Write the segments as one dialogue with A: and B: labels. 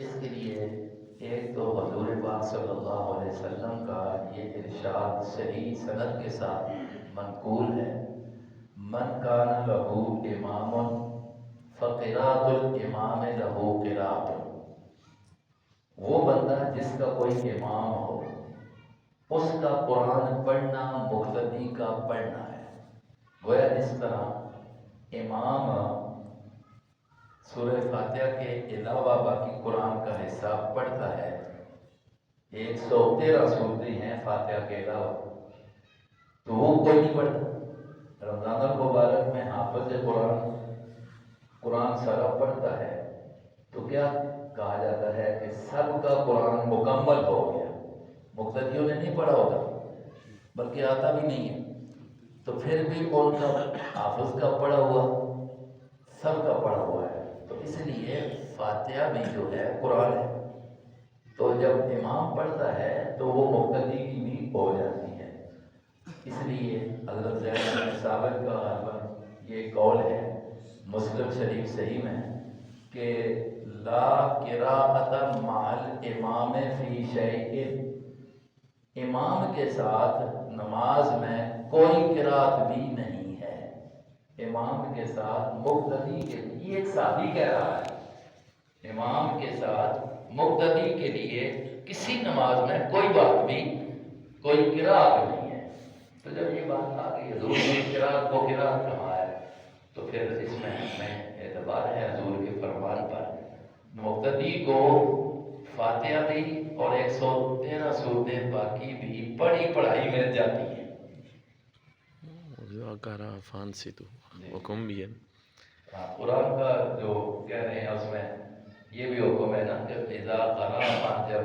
A: اس کے لیے ایک تو حضور پاک صلی اللہ علیہ وسلم کا یہ ارشاد صحیح سند کے ساتھ منقول ہے، من کان لہو امام فقراۃ الامام لہو قراۃ۔ وہ بندہ جس کا کوئی امام ہو، اس کا قرآن پڑھنا مقتدی کا پڑھنا ہے۔ گویا جس طرح امام سورہ فاتحہ کے علاوہ باقی قرآن کا حصہ پڑھتا ہے، 113 صورتیں ہیں فاتحہ کے علاوہ، تو وہ کوئی نہیں پڑھتا۔ رمضان المبارک میں حافظ قرآن سارا پڑھتا ہے تو کیا کہا جاتا ہے کہ سب کا قرآن مکمل ہو گیا۔ مقتدیوں نے نہیں پڑھا ہوتا، بلکہ آتا بھی نہیں ہے، تو پھر بھی ان کا حافظ کا پڑھا ہوا سب کا پڑھا ہوا ہے۔ تو اس لیے فاتحہ بھی جو ہے قرآن ہے، تو جب امام پڑھتا ہے تو وہ مقتدی کی بھی ہو جاتی ہے۔ اس لیے حضرت زید بن ثابت کا غالباً یہ قول ہے مسلم شریف صحیح میں کہ لا قراءۃ مع الامام فی شیء، امام کے ساتھ نماز میں کوئی قرات بھی نہیں ہے۔ امام کے ساتھ مقتدی کے لیے، یہ ایک صحابی کہہ رہا ہے، امام کے ساتھ مقتدی کے لیے کسی نماز میں کوئی بات بھی، کوئی قرات نہیں ہے۔ تو جب یہ بات آ گئی حضور کی قرات کو قرات کہا ہے، تو پھر اس میں ہمیں اعتبار ہے حضور کے فرمان پر۔ مقتدی کو فاتحہ بھی اور 113 صورتیں باقی بھی پڑھائی مل جاتی ہیں۔
B: قرأ فانصتوا حکم بھی ہے۔
A: قرآن کا جو کہہ رہے ہیں اس میں یہ بھی حکم ہے نا کہ اذا قرأ، جب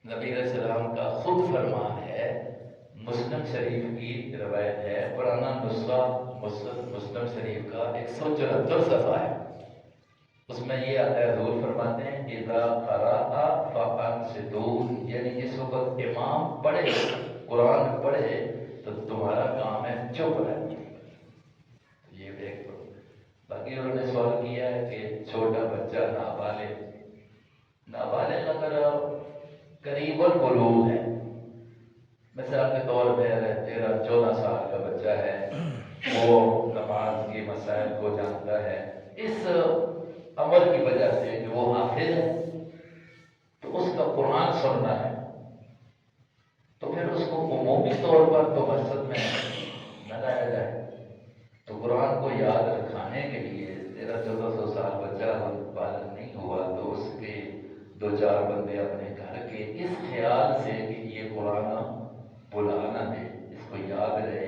A: نبی علیہ السلام کا خود فرمان ہے، مسلم شریف کی روایت ہے، پرانا نسخہ مسلم شریف کا 174 صفحہ ہے، اس میں یہ آتا ہے حضور فرماتے ہیں اذا قرأ فانصتوا، یعنی جس وقت امام پڑھے، قرآن پڑھے تو تمہارا کام ہے چپ رہنا۔ یہ ایک باقی انہوں نے سوال کیا ہے کہ چھوٹا بچہ نابالغ اگر قریب البلوغ ہے، مثال کے طور پہ 13-14 سال کا بچہ ہے، وہ نماز کے مسائل کو جانتا ہے، اس عمل کی وجہ سے جو وہ حافظ ہے تو اس کا قرآن سننا ہے، تو پھر اس کو عمومی طور پر تو مسجد میں نہ لایا جائے۔ تو قرآن کو یاد رکھانے کے لیے 1300-1400 سال بچہ بالغ نہیں ہوا تو اس کے 2-4 بندے اپنے گھر کے اس خیال سے کہ یہ قرآن بھلا نہ دے، اس کو یاد رہے،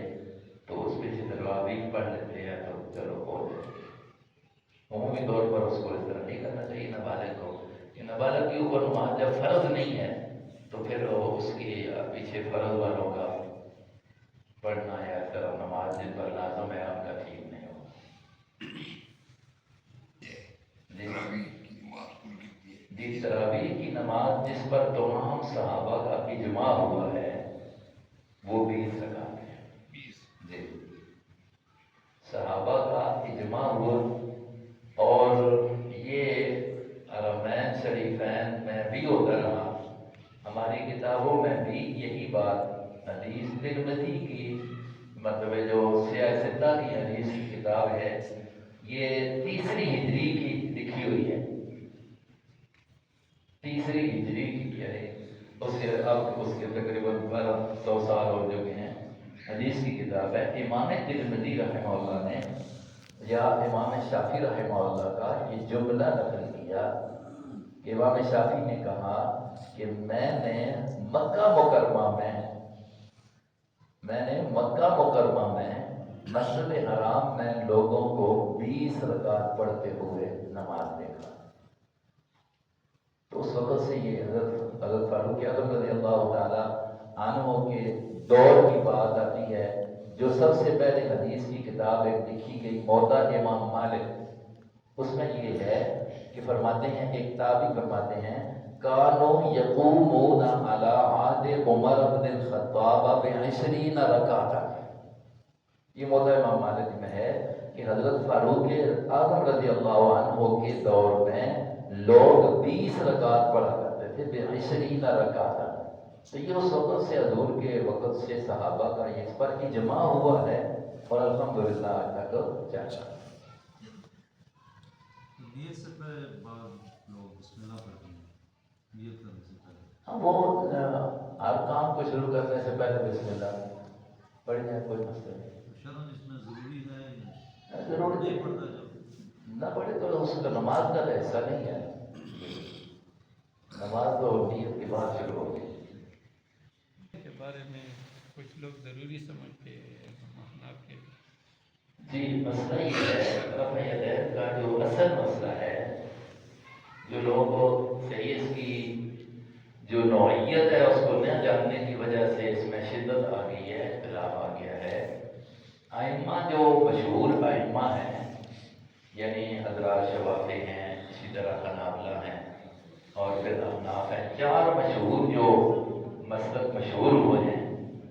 A: تو اس پہ سے تراویح پڑھ لیتے ہیں، تو چلو ہو جائے۔ عمومی طور پر اس کو اس طرح نہیں کرنا چاہیے نابالغ کو، کہ نابالغ کے اوپر نماز جب فرض نہیں ہے تو پھر اس کے پیچھے فرض والوں کا پڑھنا یا اس طرح نماز جن پر لازم ہے ان کا ٹھیک نہیں ہوگا۔ جی، تراویح کی نماز جس پر تمام صحابہ کا اجماع ہوا ہے وہ 20 رکعت ہے۔ جی، صحابہ کا اجماع ہوا، اور یہ حرمین شریفین میں بھی ہوتا رہا، ہماری کتابوں میں بھی یہی بات، حدیث ترمذی کی مطلب جو سیاہ ستہ کی حدیث کی کتاب ہے، یہ 3 ہجری کی لکھی ہوئی ہے، 3 ہجری کی، یعنی اس کے تقریباً 1200 سال ہو چکے ہیں، حدیث کی کتاب ہے۔ امام ترمذی رحمہ اللہ نے یا امام شافعی رحمہ اللہ کا یہ جملہ نقل کیا کہ امام شافعی نے کہا کہ میں نے مکہ مکرمہ میں مسجد حرام میں لوگوں کو 20 رکعت پڑھتے ہوئے نماز دیکھا۔ تو اس وقت سے یہ حضرت فاروق اعظم رضی اللہ تعالیٰ عنہ کے دور کی بات آتی ہے، جو سب سے پہلے حدیث کی کتاب ایک لکھی گئی موطا امام مالک، اس میں یہ ہے کہ فرماتے ہیں، ایک تابعی فرماتے ہیں کانوا یقومون علی عہد عمر بن الخطاب ب20 رکعۃ۔ یہ موطا امام مالک میں ہے کہ حضرت فاروق اعظم رضی اللہ عنہ کے دور میں لوگ 20 رکعت پڑھا کرتے تھے، ب20 رکعت. تو یہ اس وقت سے حضور کے وقت سے صحابہ کا اس پر اجماع ہوا ہے اور الحمدللہ آج تک چل رہا ہے.
C: نیت سے پہلے بعض لوگ بسم اللہ پڑھتے ہیں، نیت کرنے سے پہلے.
A: وہ ہر کام کو شروع کرنے سے پہلے بسم اللہ پڑھ جائے، کوئی مسئلہ نہیں.
C: شرعاً اس میں ضروری ہے یا
A: ضرور
C: نہیں پڑھتا جب
A: نہ پڑھے تو اس کا نماز کا حصہ نہیں ہے. نماز تو نیت کے بعد شروع ہوگی.
D: کے بارے میں کچھ لوگ ضروری سمجھتے ہیں احناف کے.
A: جی مسئلہ یہ ہے رفع یدین کا جو اصل مسئلہ ہے، جو لوگ صحیح اس کی جو نوعیت ہے اس کو نہ جاننے کی وجہ سے اس میں شدت آ گئی ہے، اختلاف آ گیا ہے. ائمہ جو مشہور ائمہ ہیں یعنی حضرات شوافی ہیں، اسی طرح حنابلہ ہیں اور پھر احناف ہیں، 4 مشہور جو مسلک مشہور ہوئے ہیں،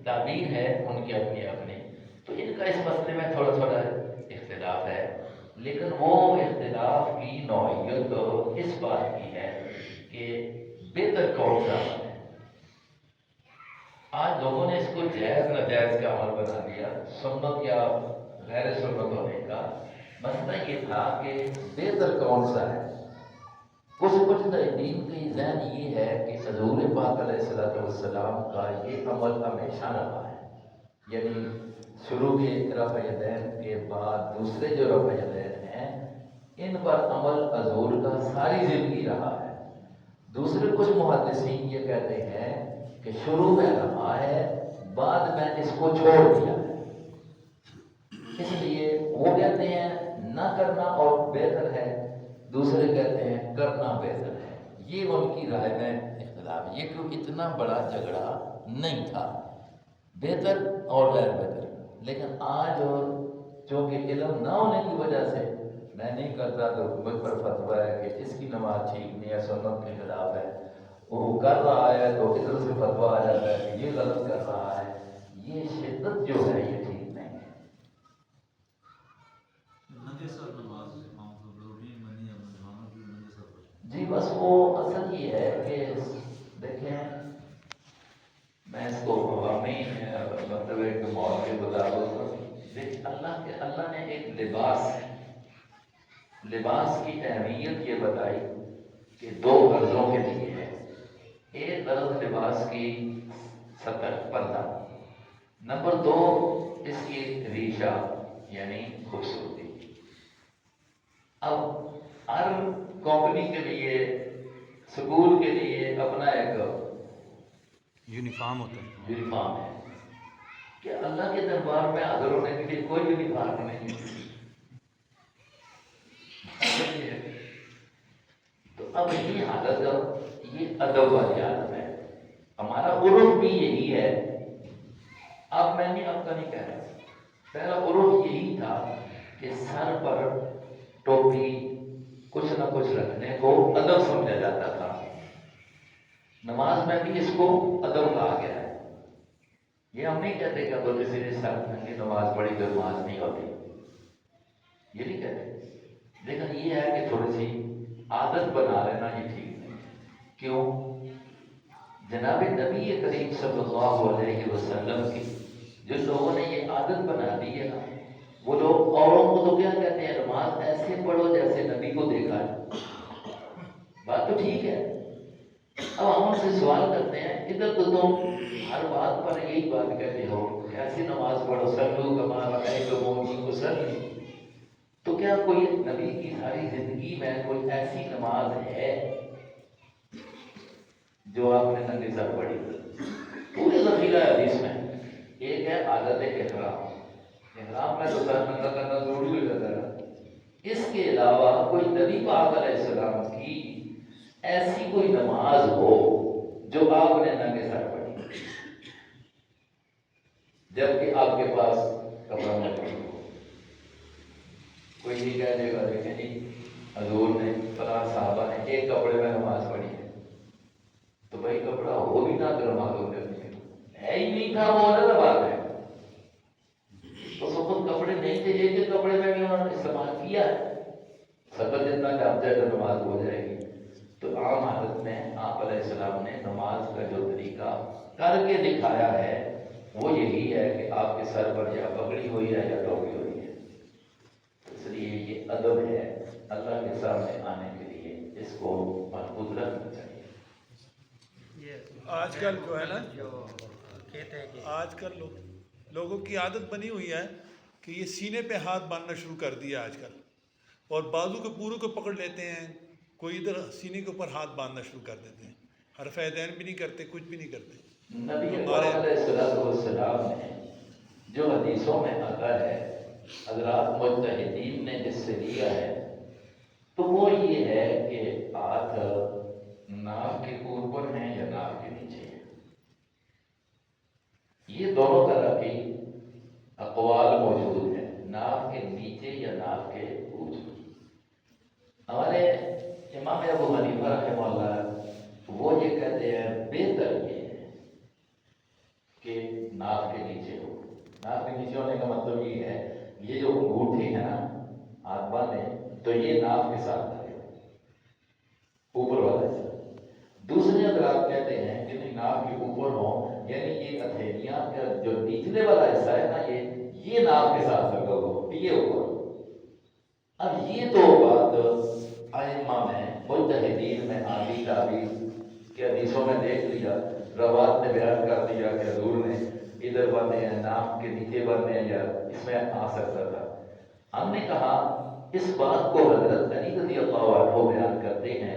A: تعبیر ہے ان کی اپنی اپنی. تو ان کا اس مسئلے میں تھوڑا تھوڑا اختلاف ہے، لیکن وہ اختلاف کی نوعیت اس بات کی ہے کہ بہتر کون سا عمل ہے. آج لوگوں نے اس کو جائز ناجائز کا عمل بنا دیا، سنت یا غیر سنت ہونے کا. مسئلہ یہ تھا کہ بہتر کون سا ہے. کچھ دین کی ذہن یہ ہے کہ حضور پاک علیہ السلام کا یہ عمل ہمیشہ رہا ہے، یعنی شروع کے رفع یدین کے بعد دوسرے جو رفع یدین ہیں ان پر عمل حضور کا ساری زندگی رہا ہے. دوسرے کچھ محدثین یہ کہتے ہیں کہ شروع میں رہا ہے، بعد میں اس کو چھوڑ دیا ہے. اس لیے وہ کہتے ہیں نہ کرنا اور بہتر ہے، دوسرے کہتے ہیں کرنا بہتر ہے. یہ ان کی رائے میں اختلاف ہے. یہ کیونکہ اتنا بڑا جھگڑا نہیں تھا بہتر اور غیر بہتر. لیکن آج چونکہ علم نہ ہونے کی وجہ سے میں نہیں کرتا تو مجھ پر فتویٰ ہے کہ اس کی نماز ٹھیک نہیں ہے، سنت کے خلاف ہے. وہ کر رہا ہے تو ادھر سے فتویٰ آ جاتا ہے کہ یہ غلط کر رہا ہے. یہ شدت جو ہے یہ ٹھیک نہیں ہے.
C: ننگے سر نماز عام طور پر روٹین میں نہیں ہے، مسلمانوں کی ننگے سر پڑھتے ہیں.
A: جی بس وہ اصل یہ ہے کہ دیکھیں میں اس کو عوامی مطلب ایک موت کے مطابق اللہ نے ایک لباس کی اہمیت یہ بتائی کہ 2 غرضوں کے لیے ہے. ایک غرض لباس کی سطر پردہ، نمبر 2 اس کی ریشہ یعنی خوبصورتی. اب ہر کمپنی کے لیے، سکول کے لیے اپنا ایک
C: یونیفارم ہوتا ہے.
A: یونیفارم ہے کہ اللہ کے دربار میں حاضر ہونے کے لیے کوئی یونیفارم نہیں ہے. تو اب یہ حالت یہ ادب والی عالم ہے. ہمارا عرف بھی یہی ہے. اب میں نے اب کا نہیں کہہ رہا، پہلا عرف یہی تھا کہ سر پر ٹوپی کچھ نہ کچھ رکھنے کو ادب سمجھا جاتا تھا. نماز میں بھی اس کو ادب کہا گیا ہے. یہ ہم نہیں کہتے کہ اگر کسی نے سر ننگی نماز پڑھی تو نماز نہیں ہوتی، یہ نہیں کہتے. لیکن یہ ہے کہ تھوڑی سی عادت بنا لینا یہ ٹھیک نہیں. کیوں؟ جناب نبی کریم صلی اللہ علیہ وسلم کی جن لوگوں نے یہ عادت بنا دی ہے نا، وہ لوگ اوروں کو تو کیا کہتے ہیں نماز ایسے پڑھو جیسے نبی کو دیکھا ہے. بات تو ٹھیک ہے. اب ہم ان سے سوال کرتے ہیں ادھر تو تم ہر بات پر یہی بات کہتے ہو ایسی نماز پڑھو، صلو کما رأیتمونی اصلی. تو کیا کوئی نبی کی ساری زندگی میں کوئی ایسی نماز ہے جو آپ نے ننگے سر پڑھی؟ پورے ذخیرہ حدیث میں ایک ہے عادت احرام. احرام میں تو سر ننگا کرنا ضروری ہو جاتا ہے. اس کے علاوہ کوئی نبی پاک علیہ السلام کی ایسی کوئی نماز ہو جو آپ نے ننگے سر پڑھی جبکہ آپ کے پاس کپڑا موجود ہو. کوئی نہیں کہہ دے گا دیکھیں جی حضور نے فلاں صحابہ نے ایک کپڑے میں نماز پڑھی ہے. تو بھائی کپڑا ہو بھی نہ تو نماز ہو جاتی ہے ہی نہیں تھا، وہ الگ بات ہے. تو سب کپڑے نہیں تھے، ایک کپڑے میں بھی انہوں نے استعمال کیا ہے. سطر جتنا جانتے ہیں تو نماز ہو جائے گی. السلام نے نماز کا جو طریقہ کر کے دکھایا ہے وہ یہی ہے کہ آپ کے سر پر یا پگڑی ہوئی ہے یا ٹوپی ہوئی ہے. اس لیے یہ ادب ہے اللہ کے سامنے آنے کے لیے، اس کو محفوظ رکھنا چاہیے.
E: آج کل جو ہے نا،
F: جو کہتے ہیں کہ
E: آج کل لوگوں کی عادت بنی ہوئی ہے کہ یہ سینے پہ ہاتھ باندھنا شروع کر دیا آج کل، اور بازو کے پورے کو پکڑ لیتے ہیں، کوئی ادھر سینے کے اوپر ہاتھ باندھنا شروع کر دیتے ہیں، حرف عیدین بھی نہیں کرتے، کچھ بھی نہیں کرتے.
A: نبی پاک علیہ السلام نے جو حدیثوں میں آتا ہے، حضرات مجتہدین نے جس سے لیا ہے، تو وہ یہ ہے کہ ہاتھ ناک کے اوپر ہیں یا ناک کے نیچے ہیں. یہ دونوں طرح کی اقوال موجود ہیں، ناک کے نیچے یا ناک کے اوپر. ہمارے امام ابو حنیفہ رحمہ اللہ وہ یہ کہتے ہیں بہتر یہ ہے کہ ناک کے نیچے ہو. ناک کے نیچے ہونے کا مطلب یہ ہے یہ جو انگوٹھی ہے نا ہاتھ باندھے تو یہ ناک کے ساتھ لگے اوپر والا حصہ. دوسرے حضرات کہتے ہیں کہ نہیں ناک کے اوپر ہو، یعنی یہ ہتھیلیاں کا جو نیچلے والا حصہ ہے نا یہ ناک کے ساتھ لگا ہو، یہ اوپر. اب یہ تو بات ائمہ میں مجتہدین میں آدھی تعبیر کے حدیثوں میں دیکھ لیا، روات نے بیان کر دیا کہ حضور نے ادھر باندھے ہیں، ناک کے نیچے باندھے ہیں، یا اس میں آ سکتا تھا. ہم نے کہا اس بات کو حضرت علی رضی اللہ عنہ بیان کرتے ہیں،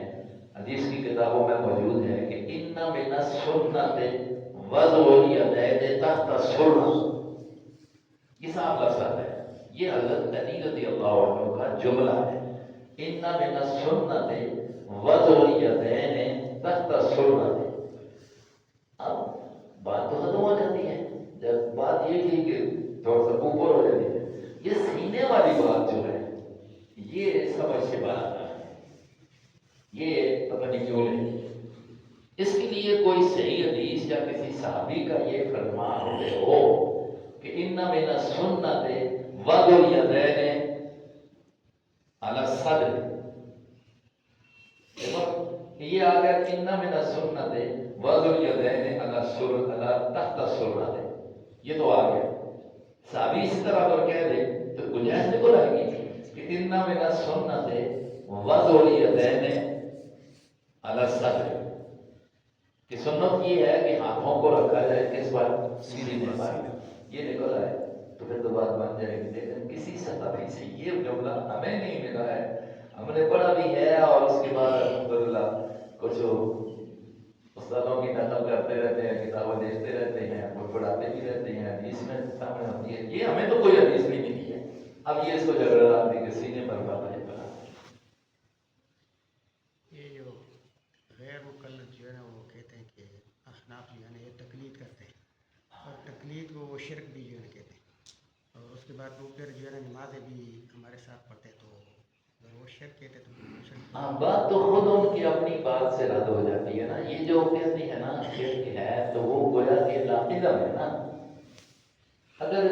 A: حدیث کی کتابوں میں موجود ہے کہ ان من السنت وضع الیدین تحت السرہ. یہ صاحب لفظ ہے، یہ حضرت علی رضی اللہ عنہ کا جملہ ہے. ان من السنت وضع الیدین تحت السرہ. اب بات تو ختم ہو جاتی ہے جب بات یہ تھی کہ تھوڑا سا اوپر ہو جاتی ہے. یہ سینے والی بات جو ہے یہ سمجھ سے باہر ہے، یہ پتہ نہیں کیوں نہیں. اس کے لیے کوئی صحیح حدیث یا کسی صحابی کا یہ فرمان ہو کہ ان من السنت وضع الیدین علی الصدر. یہ آ گیا ان من السنت وضع الیدین علی السرہ تحت السرہ، یہ تو آ گیا. صحابی اسی طرح اگر کہہ دے تو گنجائش نہیں کو رہے گی کہ ان من السنت وضع الیدین علی الصدر. کہ سنت یہ ہے کہ ہاتھوں کو رکھا جائے کس پر؟ سینے پر. یہ نکل آئے تو پھر تو بات بن جائے گی. لیکن کسی صحابی سے یہ جملہ ہمیں نہیں ملا ہے. ہم نے پڑھا بھی ہے اور اس کے بعد الحمدللہ کچھ استادوں کی نقل کرتے رہتے ہیں، کتابیں دیکھتے رہتے ہیں، اور پڑھاتے بھی رہتے ہیں. حدیث میں سامنے ہوتی ہے، یہ ہمیں تو کوئی حدیث نہیں ملی ہے. اب یہ اس کو جھگڑا ڈالتے کہ سینے پر بات ہے.
F: یہ جو غیر مقلد جو ہے نا وہ کہتے ہیں کہ احناف جو ہے نا یہ تقلید کرتے ہیں، اور تقلید کو وہ شرک بھی جو ہے نا کہتے ہیں. اور اس کے بعد وہ پھر جو ہے نا نمازیں بھی ہمارے ساتھ پڑھتے ہیں، تو اگر وہ شرک کہتے ہیں تو شرک.
A: ہاں بات تو خود ان کی اپنی بات سے رد ہو جاتی ہے نا. یہ جو کہتے ہیں نا شرک ہے تو وہ گویا کہ لاقدم ہے نا. اگر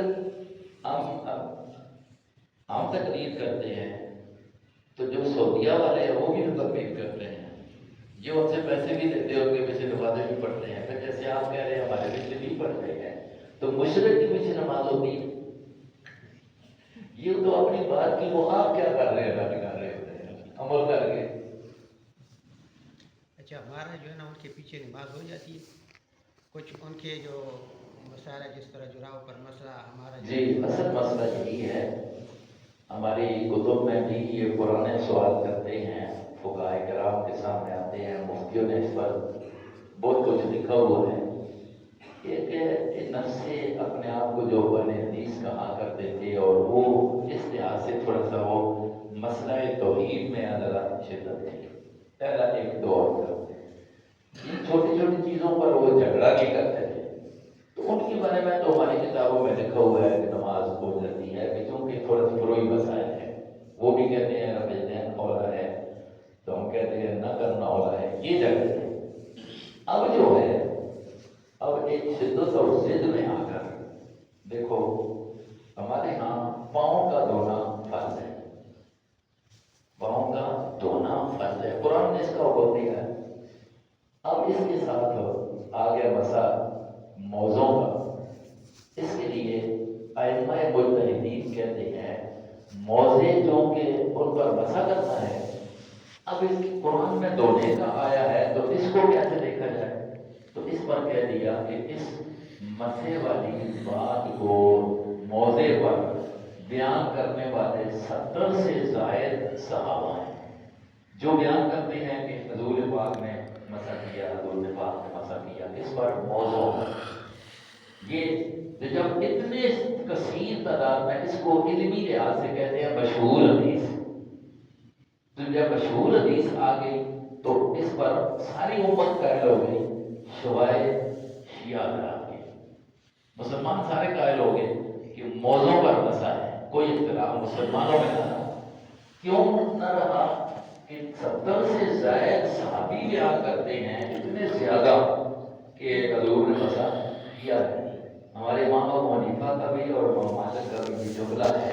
A: ہم تقلید کرتے ہیں تو جو سعودیہ والے ہیں وہ بھی تقلید کرتے ہیں. یہ ان سے پیسے بھی دیتے ہیں، ان کے پیچھے نمازیں بھی پڑھتے ہیں. پھر جیسے آپ کہہ رہے ہیں ہمارے پیچھے بھی پڑھتے ہیں، تو مشرک کے پیچھے نماز ہوتی ہے. یہ تو اپنی بات کی وہ آپ کیا کر رہے ہیں، رد کر رہے ہوتے ہیں عمل کر کے.
F: اچھا ہمارا جو ہے نا ان کے پیچھے نماز ہو جاتی ہے. کچھ ان کے جو مسائل ہے جس طرح جراؤ پر مسئلہ ہمارا
A: جی اصل مسئلہ یہی ہے. ہماری کتب میں بھی یہ پرانے سوال کرتے ہیں، فقہاء کرام کے سامنے آتے ہیں، مفتیوں نے اس پر بہت کچھ لکھا ہوا ہے. یہ کہ نفس سے اپنے آپ کو جو بنے حدیث کہا کرتے تھے، اور وہ اس لحاظ سے تھوڑا سا وہ مسئلہ توحید میں ذرا شدت ہے. پہلا ایک دور تھا، ان چھوٹی چھوٹی چیزوں پر وہ جھگڑا نہیں کرتے تھے. تو ان کے بارے میں تو ہماری کتابوں میں لکھا ہوا ہے کہ نماز ہو جاتی ہے، کہ چونکہ تھوڑا سا فروئی مسائل ہے. وہ بھی کہتے ہیں رفع ذہن اولا ہے، تو ہم کہتے ہیں نہ کرنا اولا ہے. یہ جگہ ہے. اب جو ہے اب ایک شدت اور ضد میں آ کر دیکھو، ہمارے ہاں پاؤں کا دھونا فرض ہے. پاؤں کا دھونا فرض ہے، قرآن نے اس کا حکم دیا ہے. اب اب اس کے ساتھ آ گیا مسا موضوع کا۔ اس کے لیے ائمہ مجتہدین کہتے ہیں موضع جو کہ ان پر مسا کرنا ہے، اب اس کی قرآن میں دھونے کا آیا ہے تو اس کو کیسے دیکھا جائے؟ تو اس پر کہہ دیا کہ اس مسے والی بات کو موضع پر بیان کرنے والے 70 سے زائد صحابہ ہیں جو بیان کرتے ہیں کہ حضور پاک نے مسا کیا، حضور پاک نے مسا کیا۔ اس پر موضوع یہ جب اتنے کثیر تعداد میں، اس کو علمی لحاظ سے کہتے ہیں مشہور حدیث، تو جب مشہور حدیث آ گئی تو اس پر ساری امت قائل ہو گئی، سوائے شیعہ حضرات کے۔ مسلمان سارے قائل ہو گئے کہ موضوع پر مسا ہے، کوئی اختلاف مسلمانوں میں نہ رہا۔ کیوں نہ رہا؟ کہ 70 سے زائد صحابی بیان کرتے ہیں اتنے زیادہ کہ حضور نے مسا کیا ہے۔ ہمارے امام ابو حنیفہ کا بھی اور امام مالک کا بھی جو جملہ ہے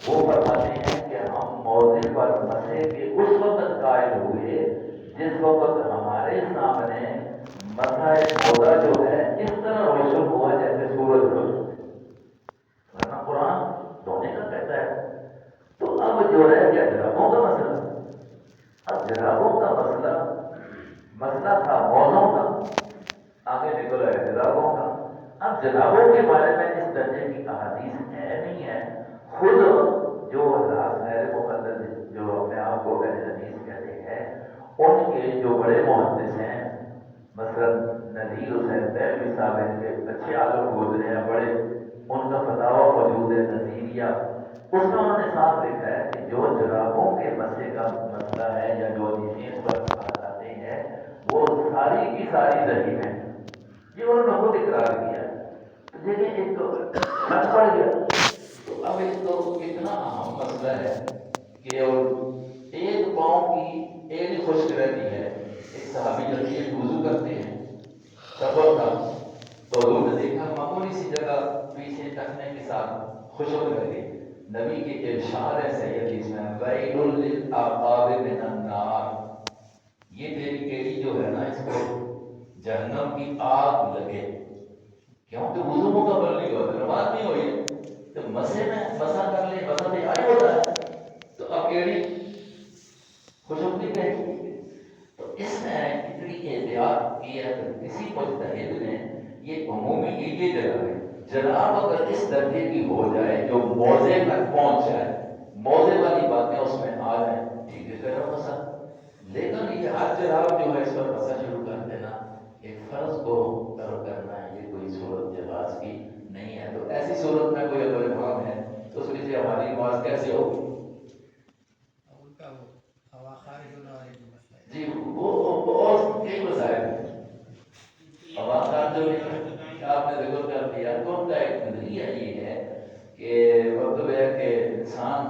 A: وہ فرماتے ہیں کہ ہم موضع پر مسے کے اس وقت قائل ہوئے جس وقت ہمارے سامنے مسا موضع جو ہے اس طرح روشن ہوا جیسے سورج روشن، ورنہ قرآن دھونے کا کہتا ہے۔ تو اب جو رہ گیا جرابوں کا مسئلہ، اب جرابوں کا مسئلہ تھا موضوع کا، آگے نکل آئے جرابوں کا۔ اب جرابوں کے بارے میں اس درجے کی احادیث ہے نہیں ہے، خود جو حضرات غیر مقلد جو اپنے آپ کو غیر حدیث کہتے ہیں ان کے جو بڑے محدث ہیں، مثلا نذیر حسین دہلوی صاحب ان کے اچھے عالم گزرے ہیں بڑے، ان کا فتاویٰ موجود ہے نذیریہ، اس میں انہوں نے صاف لکھا ہے کہ جو جرابوں کے مسئلے کا مسئلہ ہے یا جو حدیثیں پر آتے ہیں وہ ساری کی ساری ضعیف ہیں، یہ انہوں نے خود اقرار کیا۔ لیکن ایک تو فرق پڑ گیا، تو اب ایک تو اتنا اہم مسئلہ ہے کہ ایک پاؤں کی ایک ہی خشک رہتی ہے۔ ایک صحابی جب ایک وضو کرتے ہیں سفر کا تو حضور نے دیکھا معمولی سی جگہ پیچھے ٹکنے کے ساتھ خشک رہ گئی۔ نبی کے ارشاد ہے صحیح حدیث میں ویل للعقاب من النار، یہ تیری کیڑی جو ہے نا اس کو جہنم کی آگ لگے، کیونکہ وضو مکمل نہیں ہوا، نماز نہیں ہوئی، تو مسے میں مسا کر لے، مسا بھی آئی ہوتا ہے تو اب کیڑی خشک نہیں رہے۔ تو اس میں اتنی احتیاط کی ہے کہ کسی مجتہد نے یہ عمومی یہ جگہ ہے، جناب اگر اس درجے کی ہو جائے جو موضع تک پہنچ جائے، موضع والی باتیں اس میں آ جائیں، ٹھیک ہے کرو مسا۔ لیکن یہ ہر جناب جو ہے اس پر مسا شروع کر دینا، ایک فرض کو ترک کرنا ہے، یہ کوئی صورت جواز کی نہیں ہے۔ تو ایسی صورت میں کوئی اگر امام ہے تو اس کے لیے ہماری نماز کیسے ہوگی؟
F: ان کا وہ ہوا خارج ہونا والے جو مسئلہ ہے
A: جی وہ اور کئی مسائل ہیں۔ ہوا خارج جو آپ نے ذکر کر دیا تو ان کا ایک نظریہ یہ ہے کہ مطلب ہے کہ انسان،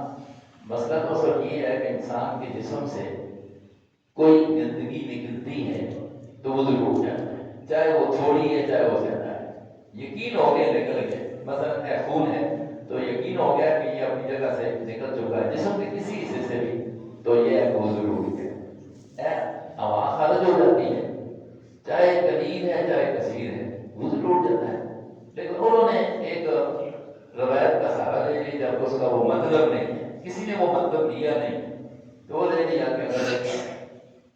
A: مسئلہ تو اصل یہ ہے کہ انسان کے جسم سے کوئی گندگی نکلتی ہے تو وضو ٹوٹ جاتا ہے، چاہے وہ تھوڑی ہے چاہے وہ زیادہ ہے، یقین ہو گیا نکل گئے، مثلا خون ہے تو یقین ہو گیا کہ یہ اپنی جگہ سے نکل چکا ہے جسم کے کسی حصے سے بھی، تو یہ ہے وضو ٹوٹ گیا۔ ہوا خارج ہو جاتی ہے، چاہے قلیل ہے چاہے کثیر ہے، وضو ٹوٹ جاتا ہے۔ لیکن انہوں نے ایک روایت کا سہارا لے لیا جب اس کا وہ مطلب نہیں ہے، کسی نے وہ مطلب لیا نہیں تو وہ لے لیا کہ اگر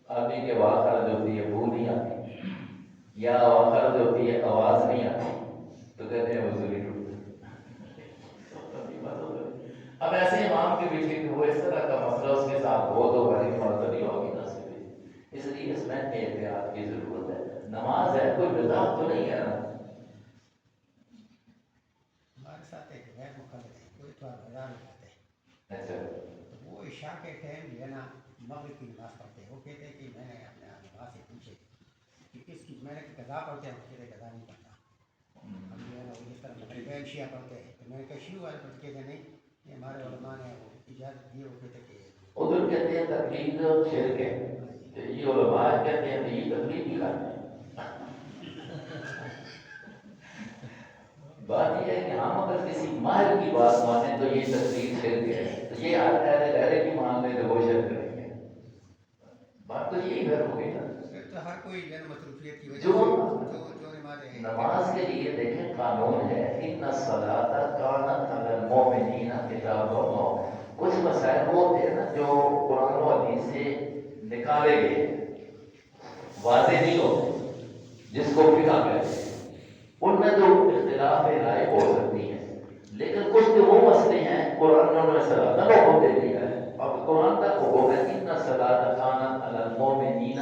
A: آدمی کے ہوا خارج ہوتی ہے بو نہیں آتی یا ہوا خارج ہوتی ہے آواز نہیں آتی تو کہتے ہیں وضو نہیں ٹوٹتا۔ اب ایسے امام کے پیچھے کہ وہ اس طرح کا مسئلہ اس کے ساتھ ہو تو بڑی نماز نہیں ہوگی نا، اس لیے اس میں احتیاط کی ضرورت ہے۔ نماز ہے کوئی بدعت تو نہیں ہے نا۔
F: ہمارے ساتھ ایک غیر مقلد ہے، کوئی تو اذان کرتے ہیں،
A: اچھا
F: تو وہ عشاء کے ٹائم جو ہے نا مغرب کی نماز پڑھتے ہیں، وہ کہتے ہیں کہ میں نے اپنے نماز سے پوچھے کہ اس کی میں نے قضا پڑھتے ہیں، مجھے قضا نہیں پڑھتا، اب جو ہے نا وہ جس طرح مغربین شیعہ پڑھتے ہیں، تو میں نے کہا شیعہ والے پڑھتے کہتے نہیں، یہ ہمارے علماء نے وہ اجازت دی، وہ کہتے کہ
A: ادھر کہتے ہیں تقلید شرک ہے، یہ علماء کہتے ہیں کہ یہ تقلید نہیں کرتے۔ بات یہ ہے کہ ہم اگر کسی ماہر کی بات مانیں تو یہ تقلید شرک ہے، تو یہ ہر اہل کی مان لیں تو وہ شرک نہیں ہے، بات تو یہی گھر ہو گئی نا۔
F: پھر تو ہر کوئی جو ہے نا مصروف مشغولیت کی وجہ
A: جو
F: سے جو نمازیں ہیں
A: نماز کے لیے دیکھیں قانون ہے ان الصلاۃ کانت علی المؤمنین کتابا موقوتا. کچھ مسائل وہ ہوتے ہیں نا جو قرآن و حدیث سے نکالے گئے واضح نہیں ہوتے جس کو فقہ کہتے ہیں. ان میں جو اختلاف رائے ہو سکتی ہے لیکن کچھ جو وہ مسئلے ہیں قرآن نے صلاۃ کا حکم دے دیا ہے اور قرآن کا حکم ہے ان الصلاۃ کانت علی المؤمنین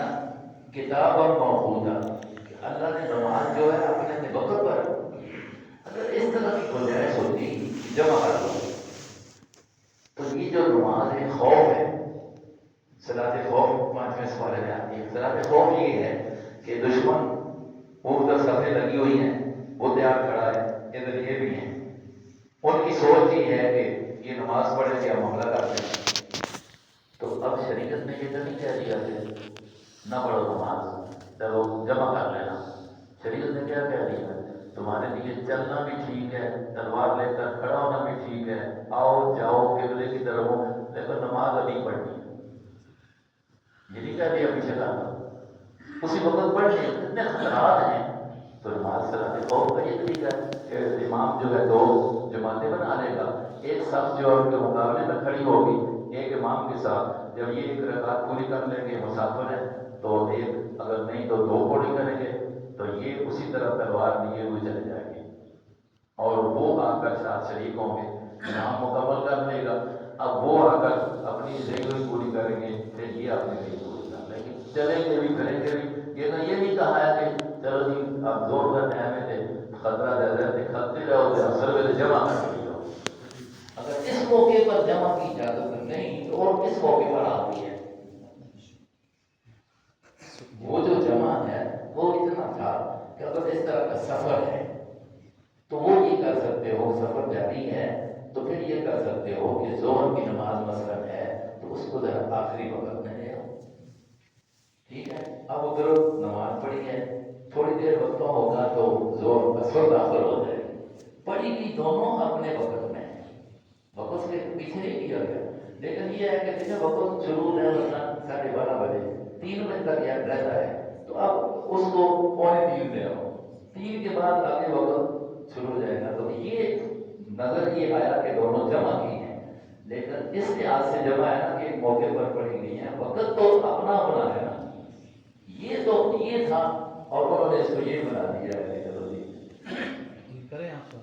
A: کتابا موقوتا. اللہ نے نماز جو ہے اپنے وقت پر اگر اس طرح کی گنجائش ہوتی جمع کر دو تو یہ جو نماز خوف ہے صلاۃ خوف 5ویں سوال میں آتی ہے. صلاۃ خوف یہ ہے کہ دشمن وہ ادھر صفیں لگی ہوئی ہیں وہ تیار کھڑا ہے ادھر یہ بھی ہیں ان کی سوچ یہ ہے کہ یہ نماز پڑھے یا حملہ کرتے ہیں. تو اب شریعت نے یہ تو نہیں کہہ دیا کہ نہ پڑھو نماز چلو جمع کر لینا. شریعت نے کیا کہہ دیا ہے تمہارے لیے چلنا بھی ٹھیک ہے تلوار لے کر کھڑا ہونا بھی ٹھیک ہے آؤ جاؤ قبلے کی طرف ہو لیکن نماز ابھی پڑھنی ہے. یہ نہیں کہہ دیا پیچھے کرنا اسی وقت پڑھ لیں. اتنے خطرات ہیں تو نماز صلاۃ خوف کا یہ طریقہ ہے کہ امام جو ہے 2 جماعتیں بنا لے گا. ایک صف جو ہے ان کے مقابلے میں کھڑی ہوگی ایک امام کے ساتھ. جب یہ ایک رکعت پوری کر لیں گے مسافر ہے تو ایک اگر نہیں تو 2 پوری کریں گے تو یہ اسی طرح تلوار لیے ہوئے چلے جائیں گے اور وہ آ کر ساتھ شریک ہوں گے. امام مکمل کر لے گا اب وہ آ کر اپنی ضرورت پوری کریں گے پھر یہ اپنی ضرورت پوری کر لیں گے. چلیں گے بھی کریں گے بھی. یہ نہیں کہا ہے کہ چلو جی اب زور کا ٹائم ہے خطرہ زیادہ دکھاتے رہو گے اثر ویلے جمع کر لو. اگر اس موقع پر جمع کی اجازت نہیں تو اور کس موقع پر آتی ہے. وہ جو جمع ہے وہ اتنا تھا کہ اگر اس طرح کا سفر ہے تو وہ یہ کر سکتے ہو سفر جاری ہے تو پھر یہ کر سکتے ہو کہ ظہر کی نماز مثلاً ہے تو اس کو ذرا آخری وقت میں لے آؤ. ٹھیک ہے اب ادھر نماز پڑھی ہے تھوڑی دیر وقفہ ہوگا تو ظہر اثر داخل ہو جائے گی. پڑھی بھی دونوں اپنے وقت میں وقت کے پیچھے نہیں کیا گیا لیکن یہ ہے کہ جیسے وقت شروع ہے مثلاً 12:30 بجے 3 بجے تک یاد رہتا ہے تو اب اس کو 2:45 لے آؤ. 3 کے بعد آگے وقت شروع ہو جائے گا. تو یہ نظر یہ آیا کہ دونوں جمع کی ہیں لیکن اس لحاظ سے جمع ہے نا کہ ایک موقع پر پڑھی گئی ہیں وقت تو اپنا اپنا ہے نا. یہ تو یہ تھا اور انہوں نے اس کو یہ بنا دیا ہے. چلو جی
D: کریں آپ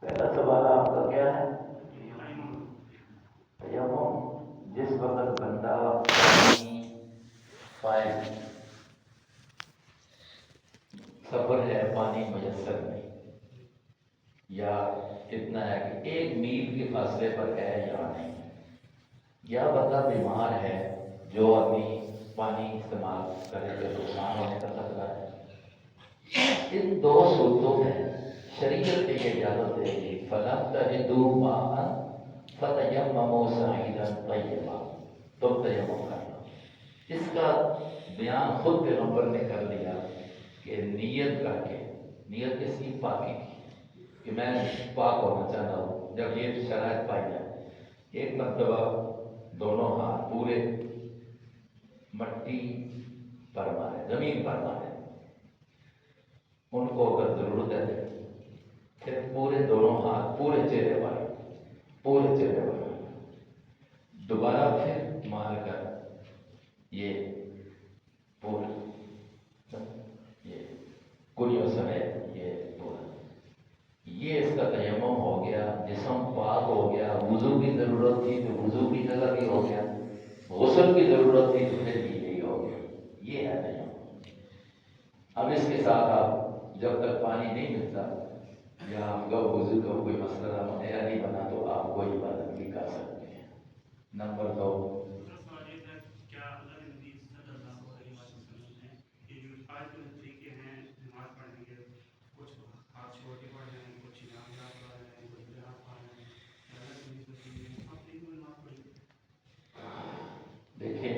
A: پہلا سوال آپ کا کیا ہے؟ جس وقت بندہ پائے سفر ہے پانی میسر نہیں یا اتنا ہے کہ 1 میل کے فاصلے پر ہے یا نہیں یا بندہ بیمار ہے جو ابھی پانی استعمال کرے تو نقصان ہونے کا خطرہ ہے. ان 2 صورتوں میں شریعت یہ اجازت دے گی فَلَمْ تَجِدُوا مَاءً فَتَيَمَّمُوا صَعِيدًا طَيِّبًا. تم تیمم کر لو. اس کا بیان خود پیغمبر نے کر لیا کہ نیت کر کے نیت کس کی پاکی کی کہ میں پاک ہونا چاہتا ہوں. جب یہ شرائط پائی جائے ایک مرتبہ دونوں ہاتھ پورے مٹی پر مارے زمین پر مارے ان کو اگر ضرورت ہے پھر پورے دونوں ہاتھ پورے چہرے پر دوبارہ پھر مار کر یہ پورا یہ کلیوں سمیت یہ پورا یہ اس کا تیمم ہو گیا. جسم پاک ہو گیا. وضو کی ضرورت تھی تو وضو کی جگہ بھی ہو گیا. غسل کی ضرورت تھی تو پھر بھی یہی ہو گیا. یہ ہے تیمم. اب اس کے ساتھ آپ جب تک پانی نہیں ملتا مسئلہ یا ہم کا وضو کا کوئی مسئلہ مہیا نہیں بنا تو آپ کوئی عبادت بھی کر سکتے ہیں. نمبر 2،
G: کیا اللہ کے نبی صلی اللہ علیہ وسلم نے یہ جو آج کے طریقے ہیں نماز پڑھنے کے، کچھ ہاتھ چھوڑ کے پڑھ رہے ہیں، کچھ نام یاد پڑھ رہے ہیں، کچھ بنا پڑھ رہے ہیں، اللہ کے نبی صلی اللہ علیہ وسلم آپ طریقے میں نماز پڑھی؟
A: دیکھیے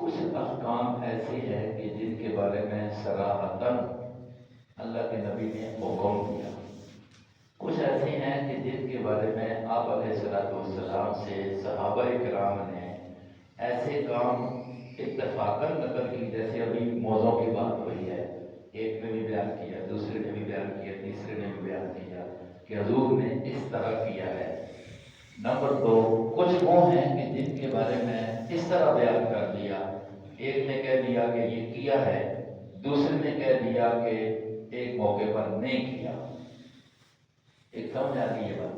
A: کچھ احکام ایسے ہیں کہ جن کے بارے میں صراحتاً اللہ کے نبی نے حکم دیا، کچھ ایسے ہیں کہ جن کے بارے میں آپ علیہ السلام سے صحابہ کرام نے ایسے کام اتفاقاً نقل کی، جیسے ابھی موضوع کی بات ہوئی ہے، ایک نے بھی بیان کیا، دوسرے نے بھی بیان کیا، تیسرے نے بھی بیان کیا کہ حضور نے اس طرح کیا ہے. نمبر 2، کچھ وہ ہیں کہ جن کے بارے میں اس طرح بیان کر دیا، ایک نے کہہ دیا کہ یہ کیا ہے، دوسرے نے کہہ دیا کہ ایک موقع پر نہیں کیا. ایک سمجھ آ گئی یہ بات.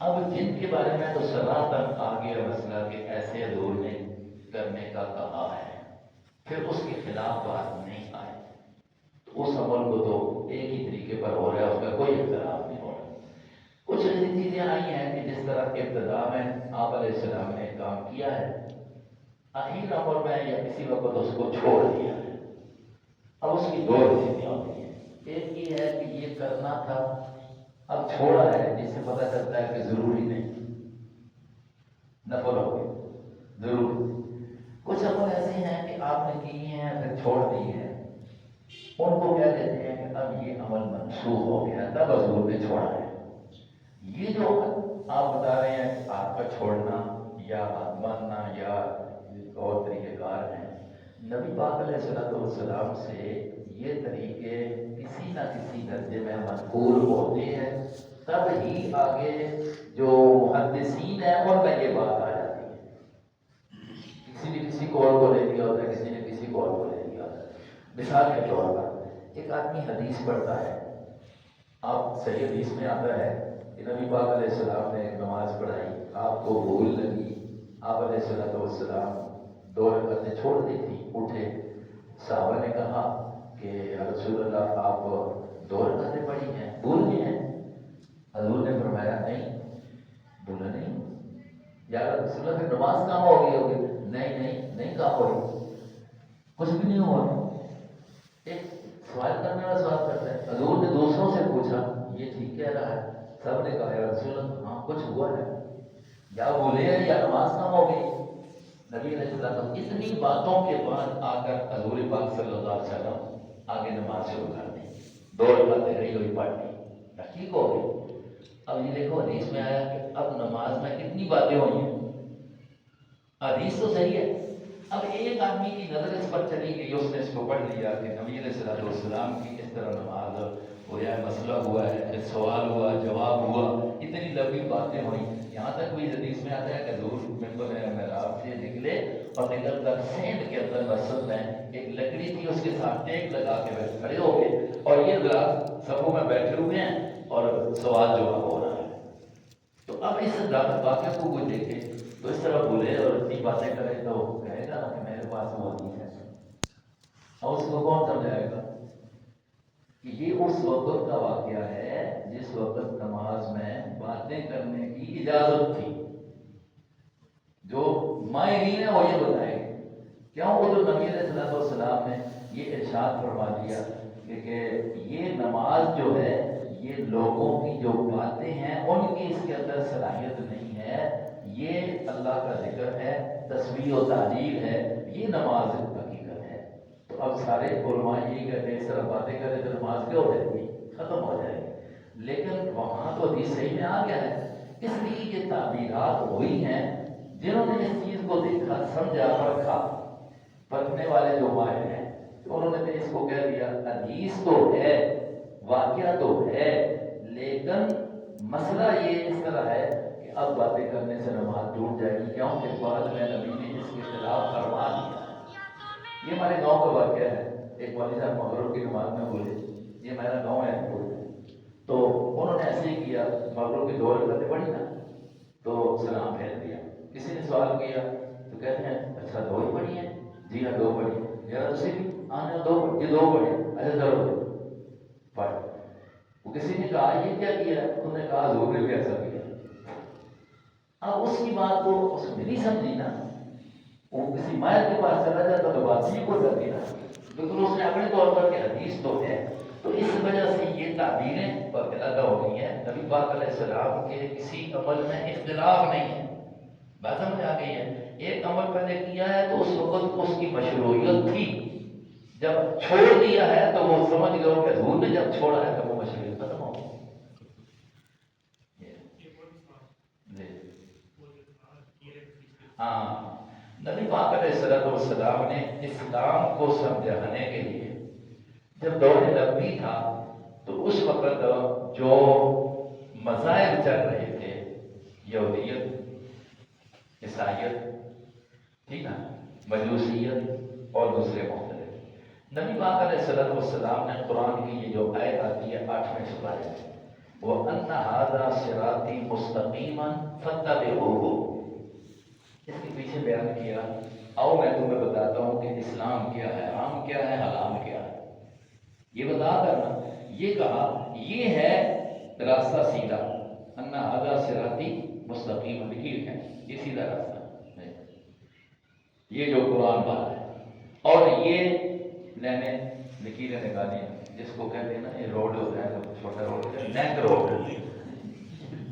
A: اب جن کے بارے میں تو صراحتاً آ گیا مسئلہ کہ ایسے حضور نے کرنے کا کہا ہے، پھر اس کے خلاف بات نہیں آئے، تو اس عمل کو تو ایک ہی طریقے پر ہو رہا ہے، اس کا کوئی اختلاف نہیں ہو رہا. کچھ ایسی چیزیں آئی ہیں کہ جس طرح ابتدا میں آپ علیہ السلام نے کام کیا ہے، اخیر عمر میں یا کسی وقت اس کو چھوڑ دیا ہے. اب اس کی 2 استھیاں ہوتی ہیں. ایک یہ ہے کہ یہ کرنا تھا، اب چھوڑا ہے، جس سے پتہ چلتا ہے کہ ضروری نہیں، نفل ہو گئی ضرور. کچھ عمل ایسے ہیں کہ آپ نے کیے ہیں پھر چھوڑ دی ہے، ان کو کیا کہتے ہیں کہ اب یہ عمل منسوخ ہو گیا، تب حضور نے چھوڑا ہے. یہ جو آپ بتا رہے ہیں کہ آپ کا چھوڑنا یا ہاتھ باندھنا یا اور طریقہ کار ہیں، نبی پاک علیہ السلام سے یہ طریقے کسی نہ کسی درجے میں منقول ہوتے ہیں، تب ہی آگے جو محدثین ہیں ان میں یہ بات آ جاتی ہے. کسی نے کسی قول کو لے لیا ہوتا ہے، کسی نے کسی قول کو لے لیا ہوتا ہے. مثال کے طور پر ایک آدمی حدیث پڑھتا ہے، آپ صحیح حدیث میں آتا ہے کہ نبی پاک علیہ السلام نے ایک نماز پڑھائی، آپ کو بھول لگی، آپ علیہ السلام 2 رکعتیں چھوڑ دی تھی، اٹھے، صحابہ نے کہا کہ یا رسول اللہ آپ 2 رکعتیں پڑھی ہیں، بھول گئے ہیں؟ حضور نے فرمایا نہیں، بھولا نہیں. یا رسول اللہ پھر نماز کہاں ہو گئی ہوگی؟ نہیں کہاں ہو گئی، کچھ بھی نہیں ہوا. ایک سوال کرنے والا سوال کرتا ہے. حضور نے دوسروں سے پوچھا یہ ٹھیک کہہ رہا ہے، سب نے کہا یا رسول اللہ ہاں کچھ ہوا ہے، یا بولے ہیں یا نماز کم ہو گئی. نبی علیہ السلام اتنی باتوں کے بعد آ کر حضور پاک صلی اللہ علیہ وسلم آگے نماز شروع کر دی، 2 رکعتیں رہی ہوئی پڑھ لی، ٹھیک ہو گئی. اب یہ دیکھو حدیث میں آیا کہ اب نماز میں کتنی باتیں ہوئی ہیں، حدیث تو صحیح ہے. اب ایک آدمی کی نظر اس پر چلی گئی، اس نے اس کو پڑھ لیا کہ نبی علیہ السلام کی اس طرح نماز ہو یا مسئلہ ہوا ہے، پھر سوال ہوا، جواب ہوا، اتنی لمبی باتیں ہوئیں. یہاں تک بھی حدیث میں آتا ہے کہ حضور ممبر محراب سے نکلے اور نکل کر سینڈ کے اندر مسجد میں ایک لکڑی تھی، اس کے ساتھ ٹیک لگا کے کھڑے ہو گئے اور یہ حضرات صفوں میں بیٹھے ہوئے ہیں اور سوال جواب ہو رہا ہے. تو اب اس واقعہ کو کوئی دیکھے تو اس طرح بولے اور اتنی باتیں کرے تو کہے گا نا کہ میرے پاس وہ حدیث ہے، اور اس کو کون سمجھائے گا کہ یہ اس وقت کا واقعہ ہے جس وقت نماز میں باتیں کرنے کی اجازت تھی. جو ماہرین ہیں وہ یہ بتائیں گے کیوں. وہ تو نبی علیہ السلام نے یہ ارشاد فرما دیا کہ یہ نماز جو ہے یہ لوگوں کی جو باتیں ہیں ان کی اس کے اندر صلاحیت نہیں ہے، یہ اللہ کا ذکر ہے، تسبیح و تحلیل ہے، یہ نماز حقیقت ہے. تو اب سارے علماء یہی کہتے ہیں اس طرح باتیں کریں تو نماز کیا ہو جائے گی، ختم ہو جائے گی. لیکن وہاں تو حدیث صحیح میں آ گیا ہے، اس لیے یہ تعبیرات ہوئی ہیں. جنہوں نے اس چیز کو دیکھا سمجھا پرکھا، پرکھنے والے جو ماہر ہیں انہوں نے اس کو کہہ دیا حدیث تو ہے، واقعہ تو ہے، لیکن مسئلہ یہ اس طرح ہے کہ اب باتیں کرنے سے نماز ٹوٹ جائے گی، کیونکہ بعد میں نبی نے اس کے خلاف فرما دیا. یہ ہمارے گاؤں کا واقعہ ہے. ایک والد صاحب مغرب کی نماز میں بولے، یہ میرا گاؤں ہے تو انہوں نے ایسے ہی کیا، مغرب کی 2 رکعتیں پڑھی نا تو سلام پھیر دیا. کسی نے سوال کیا تو کہتے ہیں اچھا 2 ہی پڑھی ہیں؟ جی ہاں 2 پڑھی. ذرا اسے بھی آنے 2 پڑھی، یہ 2 پڑھی، اچھا چلو پڑھ. تو کسی نے کہا یہ کیا کیا ہے؟ انہوں نے کہا حضور نے بھی ایسا کیا. اب اس کی بات کو اس نے نہیں سمجھی نا, وہ کسی مائر کے پاس چلا جاتا تو بات یہ کو جاتی نا, لیکن اس نے اپنے طور پر کہ حدیث تو ہے. تو اس وجہ سے یہ تعبیریں پیدا ہو گئی ہیں. نبی پاک علیہ السلام کے کسی عمل میں اختلاف نہیں ہے. بات سمجھ آ گئی ہے. ایک عمل پہلے کیا ہے تو اس وقت اس کی مشروعیت تھی, جب چھوڑ دیا ہے تو وہ سمجھ گئے کہ حضور نے جب چھوڑا ہے تو وہ مشروعیت ختم ہو گئی. ہاں, نبی پاک علیہ السلام نے اسلام کو سمجھانے کے لیے جب دور نبوی تھا تو اس وقت جو مذاہب چل رہے تھے, یہودیت, عیسائیت, ٹھیک ہے, مجوسیت اور دوسرے مختلف, نبی پاک علیہ السلام نے قرآن کی یہ جو آیت آتی ہے 8ویں سپارے میں, وَأَنَّ هَذَا صِرَاطِي مُسْتَقِيمًا فَاتَّبِعُوهُ, اس کے پیچھے بیان کیا. آؤ میں تمہیں بتاتا ہوں کہ اسلام کیا ہے, حرام کیا ہے, حلال کیا ہے. یہ بتا کرنا یہ کہا یہ ہے راستہ سیدھا, ان ھذا صراطی مستقیم, لکیر ہے یہ سیدھا راستہ, یہ جو قرآن والا ہے. اور یہ میں نے لکیریں نکالی جس کو کہتے ہیں نا, یہ روڈ ہوتا ہے چھوٹا road, link road.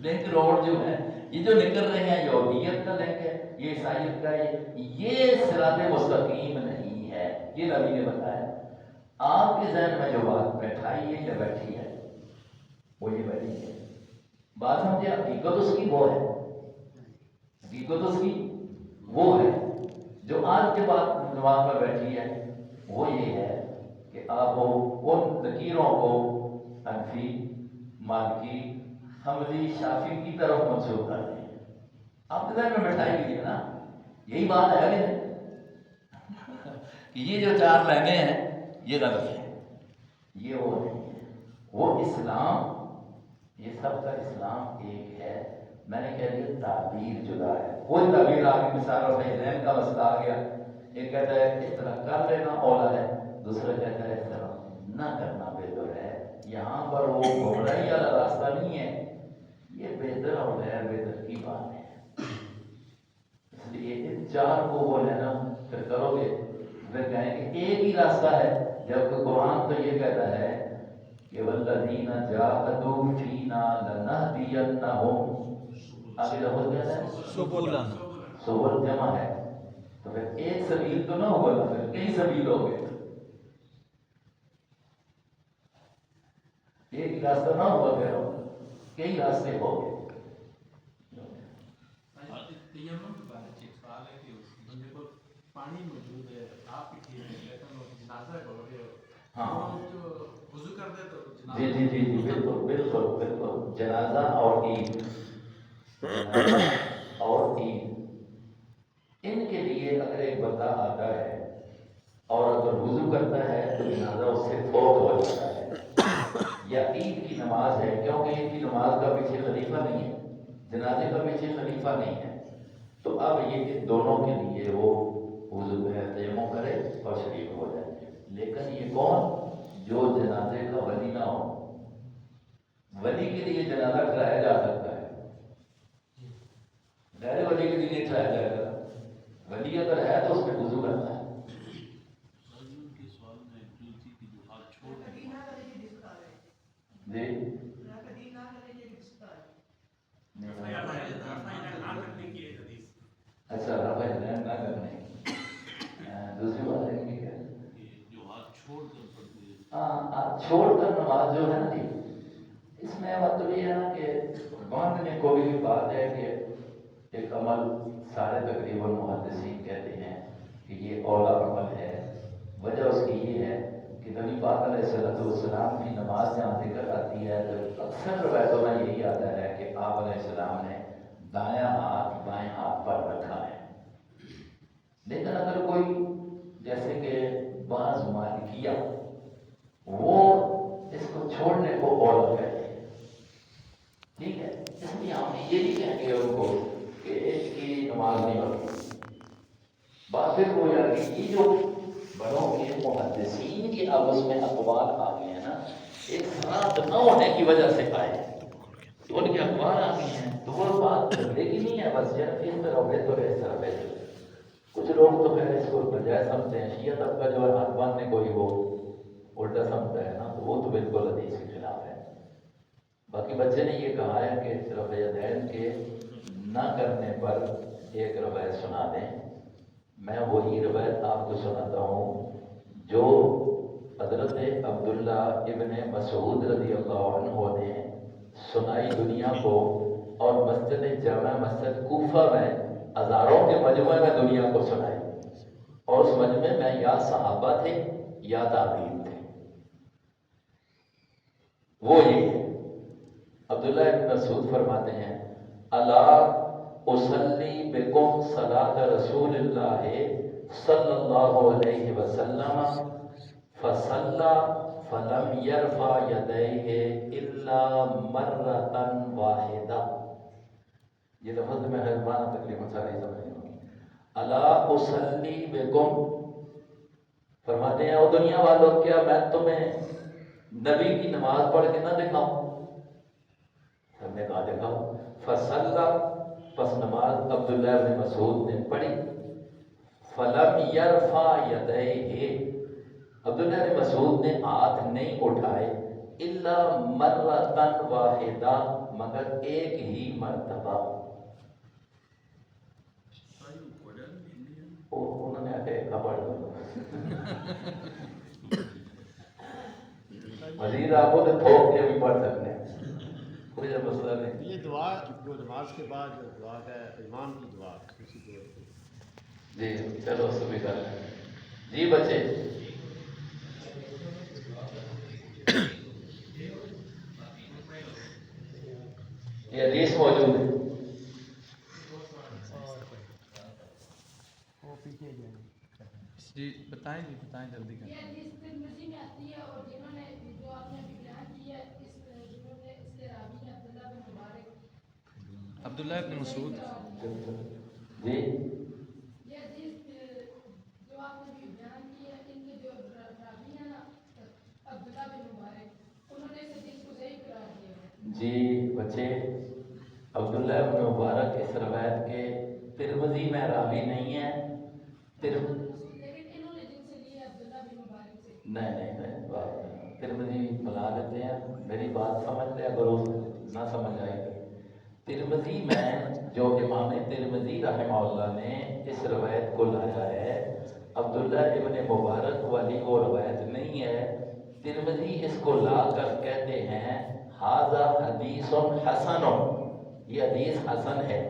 A: Link road جو ہے یہ جو نکل رہے ہیں, یہودیت کا لنک ہے, یہ عیسائیت کا, یہ صراط مستقیم نہیں ہے. یہ نبی نے بتایا. آپ کے ذہن میں جو بات بیٹھائی ہے یا بیٹھی ہے وہ یہ بیٹھی ہے. بات سمجھے, حقیقت اس کی وہ ہے, حقیقت اس کی وہ ہے. جو آج کے بعد دماغ میں بیٹھی ہے وہ یہ ہے کہ آپ ان لکیروں کو حنفی, مالکی, حنبلی, شافعی کی طرف منسوخ کر دیں. آپ کے ذہن میں بیٹھائی گئی ہے نا, یہی بات ہے کہ یہ جو 4 لائنیں ہیں یہ غلط ہے, یہ وہ نہیں ہے. وہ اسلام, یہ سب کا اسلام ایک ہے. میں نے کہہ دیا تعبیر جدا ہے. کوئی تعبیر آگے مثال اور ذہن کا مسئلہ آ گیا, ایک کہتا ہے اس طرح کر لینا اولا ہے, دوسرا کہتا ہے اس طرح نہ کرنا بہتر ہے. یہاں پر وہ گمراہی والا راستہ نہیں ہے, یہ بہتر اور غیر بہتر کی بات ہے. اس لیے ان 4 کو وہ لینا پھر کرو گے پھر کہیں کہ ایک ہی راستہ ہے, جبکہ قرآن تو یہ کہتا ہے کہ والذین جاہدوا فینا لنہدینہم, آگے لفظ کہتا ہے سبل جمع ہے, تو پھر ایک سبیل تو نہ ہوگا نا, پھر کئی سبیل ہو گئے, ایک راستہ نہ ہوگا, پھر کئی راستے ہو گئے.
H: پانی موجود ہے, آپ کی جنازہ ہو رہے ہو,
A: ہاں
H: وضو کر دے تو
A: جی جی جی جی بالکل بالکل بالکل. جنازہ اور عید, جنازہ اور عید, ان کے لیے اگر ایک بندہ آتا ہے اور اگر وضو کرتا ہے تو جنازہ اس سے فوت ہو جاتا ہے, یا عید کی نماز ہے, کیونکہ عید کی نماز کا پیچھے خلیفہ نہیں ہے, جنازے کا پیچھے خلیفہ نہیں ہے, تو اب یہ کہ دونوں کے لیے وہ وضو ہے تیمم کرے اور شریک ہو جائے. لیکن یہ کون جو جنازے کا ولی نہ ہو, ولی کے لیے جنازہ ٹھہرایا جا سکتا ہے, غیر ولی کے لیے نہیں ٹھہرایا جائے گا. ولی اگر ہے تو اس میں وضو کرنا ہے. جی اچھا, رفع ذہن نہ کرنے, دوسری بات ہے کہ ہاں چھوڑ کر نماز جو ہے نا جی, اس میں مطلب یہ ہے نا کہ باندھنے کو بھی بات ہے کہ ایک عمل سارے تقریباً محدثین کہتے ہیں کہ یہ اولا عمل ہے. وجہ اس کی یہ ہے کہ نبی پاک علیہ السلام کی نماز جہاں ذکر آتی ہے تو اکثر روایتوں میں یہی آتا ہے کہ آپ علیہ السلام نے دایاں ہاتھ بائیں ہاتھ پر رکھا ہے. لیکن اگر کوئی جیسے کہ بعض مالکیہ وہ اس کو چھوڑنے کو اولا کہتے ہیں, ٹھیک ہے, اس لیے ہم یہ نہیں کہیں گے ان کو کہ اس کی نماز نہیں ہوتی. بات پھر وہ یار کہ یہ جو بڑوں کے محدثین کے اب اس میں اقوال آ گئے ہیں نا, ایک اثرات نہ ہونے کی وجہ سے آئے تو ان کے اخبار آ گئی ہیں تو وہ بات چلنے کی نہیں ہے بس یار اس طرح بہتر ہے اس طرح بہتر ہے۔ کچھ لوگ تو خیر اس کو بجائے سمجھتے ہیں شیعہ طبقہ جو ہے ہاتھ باندھنے کو ہی وہ الٹا سمجھتا ہے نا تو وہ تو بالکل حدیث کے خلاف ہے۔ باقی بچے نے یہ کہا ہے کہ رفع یدین کے نہ کرنے پر ایک روایت سنا دیں۔ میں وہی روایت آپ کو سناتا ہوں جو حضرت عبداللہ ابن مسعود رضی اللہ عنہ نے سنائی دنیا کو، اور مسجد جامع مسجد کوفہ میں ہزاروں کے مجمع میں دنیا کو سنائی، اور اس مجمع میں یا صحابہ تھے یا تابعین تھے۔ وہ یہ ہے، عبداللہ ابن مسعود فرماتے ہیں الا اصلی بکم صلاۃ رسول اللہ صلی اللہ علیہ وسلم فصلی فلم یرفع یدیہ الا مرۃ واحدہ۔ یہ لفظ میں حیران تقریباً سارے سمجھ رہے ہوں۔ الا اصلی بکم، فرماتے ہیں او دنیا والوں کیا میں تمہیں نبی کی نماز پڑھ کے نہ دکھاؤں؟ ہم نے کہا دکھاؤ۔ فصلی، پس نماز عبداللہ بن مسعود نے پڑھی۔ فلم یرفع یدیہ، عبداللہ بن مسعود نے ہاتھ نہیں اٹھائے، الا مرۃ واحدہ، مگر ایک ہی مرتبہ۔ انہوں نے آگے پڑھ دو مزید آپ کو تو تھوک کے بھی پڑھ سکتے ہیں، کوئی مسئلہ نہیں۔
F: یہ دعا جو نماز کے بعد دعا ہے امام کی دعا اسی کو
A: جی چلو اس بھی کر لیں۔ جی بچے یہ حدیث موجود ہے۔
F: وہ پیچھے جو
C: جی بتائیں جلدی کریں۔
I: یہ حدیث ترمذی میں آتی ہے، اور جنہوں نے جو آپ نے ابھی بیان کیا ہے جنہوں نے اس کے راوی ہیں عبداللہ بن مبارک،
C: عبداللہ ابن مسعود۔
A: جی
I: یہ حدیث جو آپ نے ابھی بیان کی ہے، ان کے جو راوی ہیں نا عبداللہ بن مبارک، انہوں نے اس حدیث کو صحیح قرار دیا ہے۔
A: جی بچے، عبداللہ بن مبارک اس روایت کے ترمذی میں راوی نہیں ہے۔
I: لیکن انہوں نے جن سے لیا عبداللہ بن مبارک سے
A: نہیں ترمذی بنا لیتے ہیں، میری بات سمجھ لے، اگر اس نہ سمجھ آئے گی۔ ترمذی میں جو امام ترمذی رحمہ اللہ نے اس روایت کو لایا ہے، عبداللہ ابن مبارک والی وہ روایت نہیں ہے۔ ترمذی اس کو لا کر کہتے ہیں ھذا حدیث حسن، یہ حدیث حسن ہے۔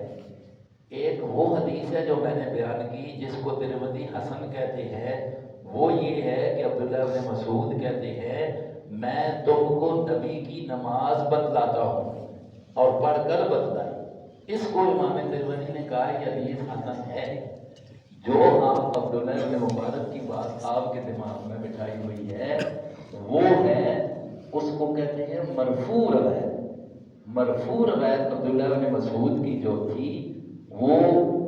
A: ایک وہ حدیث ہے جو میں نے بیان کی جس کو ترمذی حسن کہتے ہیں، وہ یہ ہے کہ عبداللہ بن مسعود کہتے ہیں میں تم کو نبی کی نماز بتلاتا ہوں، اور پڑھ کر بتلائی۔ اس کو امام ترمذی نے کہا یہ حدیث حسن ہے۔ جو آپ عبداللہ بن مبارک کی بات آپ کے دماغ میں بٹھائی ہوئی ہے وہ ہے، اس کو کہتے ہیں مرفوع روایت۔ مرفوع روایت عبداللہ بن مسعود کی جو تھی وہ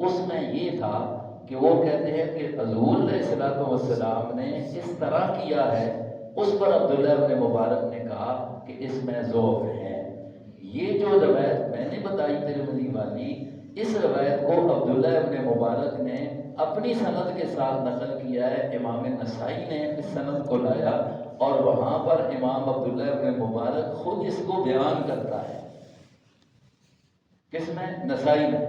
A: اس میں یہ تھا کہ وہ کہتے ہیں کہ حضور علیہ السلام نے اس طرح کیا ہے، اس پر عبداللہ بن مبارک نے کہا کہ اس میں ضعف ہے۔ یہ جو روایت میں نے بتائی ترمذی والی، اس روایت کو عبداللہ بن مبارک نے اپنی سند کے ساتھ نقل کیا ہے، امام نسائی نے اس سند کو لایا، اور وہاں پر امام عبداللہ بن مبارک خود اس کو بیان کرتا ہے۔ کس میں؟ نسائی میں۔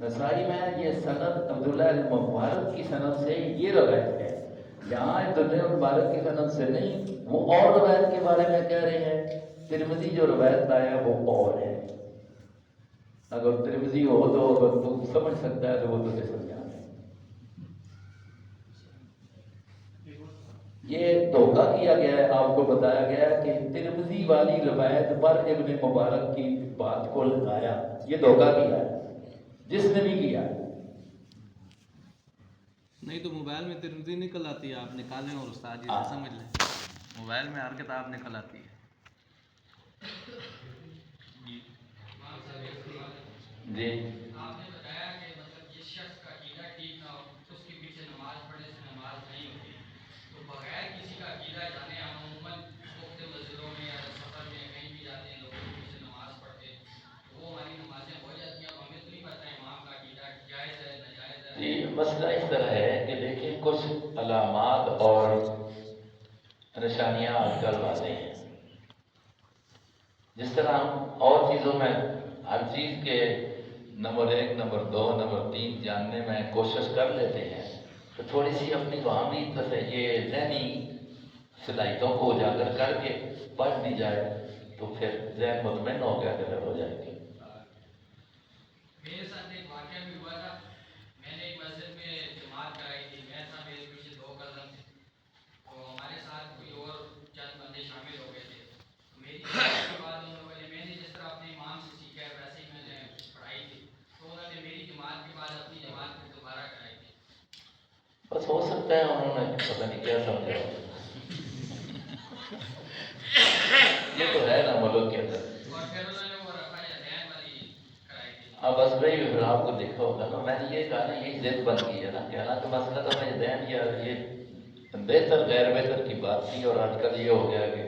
A: نسائی میں یہ سند عبداللہ بن مبارک کی سند سے یہ روایت ہے، یہاں عبداللہ بن مبارک کی سند سے نہیں، وہ اور روایت کے بارے میں کہہ رہے ہیں۔ ترمذی جو روایت لایا وہ اور ہے۔ اگر ترمذی ہو تو اگر تو سمجھ سکتا ہے تو وہ تجھے سمجھا دے۔ یہ دھوکہ کیا گیا ہے، آپ کو بتایا گیا ہے کہ ترمذی والی روایت پر ابن مبارک کی بات کو لگایا، یہ دھوکہ کیا ہے جس نے بھی کیا ہے۔
C: نہیں تو موبائل میں ترمذی نکل آتی ہے، آپ نکالیں اور استاد جی سے سمجھ لیں۔ موبائل میں ہر کتاب نکل آتی ہے۔
A: جی
I: آپ نے بتایا کہ مطلب جس شخص کا عقیدہ ٹھیک نہ ہو اس کے پیچھے نماز پڑھنے سے نماز نہیں ہوتی، تو بغیر کسی کا عقیدہ جانے ہم عموماً اس کو
A: مسئلہ اس طرح ہے کہ دیکھیں کچھ علامات اور نشانیاں آج کل واضح ہیں. جس طرح ہم اور چیزوں میں ہر چیز کے نمبر 1 نمبر 2 نمبر 3 جاننے میں کوشش کر لیتے ہیں، تو تھوڑی سی اپنی وہاں بھی یہ ذہنی صلاحیتوں کو اجاگر کر کے پڑھ دی جائے تو پھر ذہن مطمئن ہو گیا کہ ہو جائے گی.
J: میرے ساتھ ایک واقعہ بھی ہوا تھا. میں نے ایک مسجد میں جماعت کرائی تھی. میں تھا، میرے پیچھے 2 کزن تھے. تو ہمارے ساتھ کوئی اور چند بندے شامل ہو گئے تھے. میری جماعت کے بعد ان لوگوں نے، میں نے جس طرح اپنے امام سے سیکھا ہے ویسے ہی میں نے پڑھائی تھی. تو انہوں نے میری جماعت کے بعد اپنی جماعت میں دوبارہ کرائی تھی.
A: بس ہو سکتا ہے انہوں نے پتہ نہیں کیا سمجھا. یہ تو ہے نا ملک کے اندر.
J: اور پھر انہوں نے وہ رفع یدین والی کرائی تھی.
A: اب بس بھائی پھر آپ کو دیکھا ہوگا نا، میں نے یہ کہا نا یہ ضد بن گئی ہے نا، کہنا کہ مسئلہ تو میں دین یا یہ بہتر غیر بہتر کی بات تھی، اور آج کل یہ ہو گیا کہ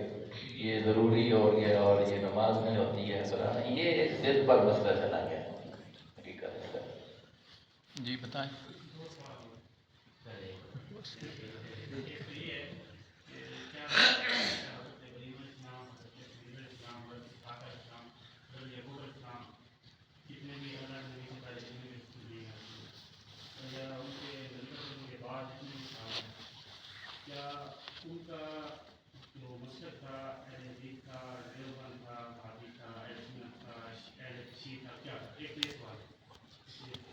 A: یہ ضروری ہو گیا اور یہ نماز میں ہوتی ہے. یہ ایک ضد پر مسئلہ چلا گیا حقیقت اس کا.
C: جی بتائیں.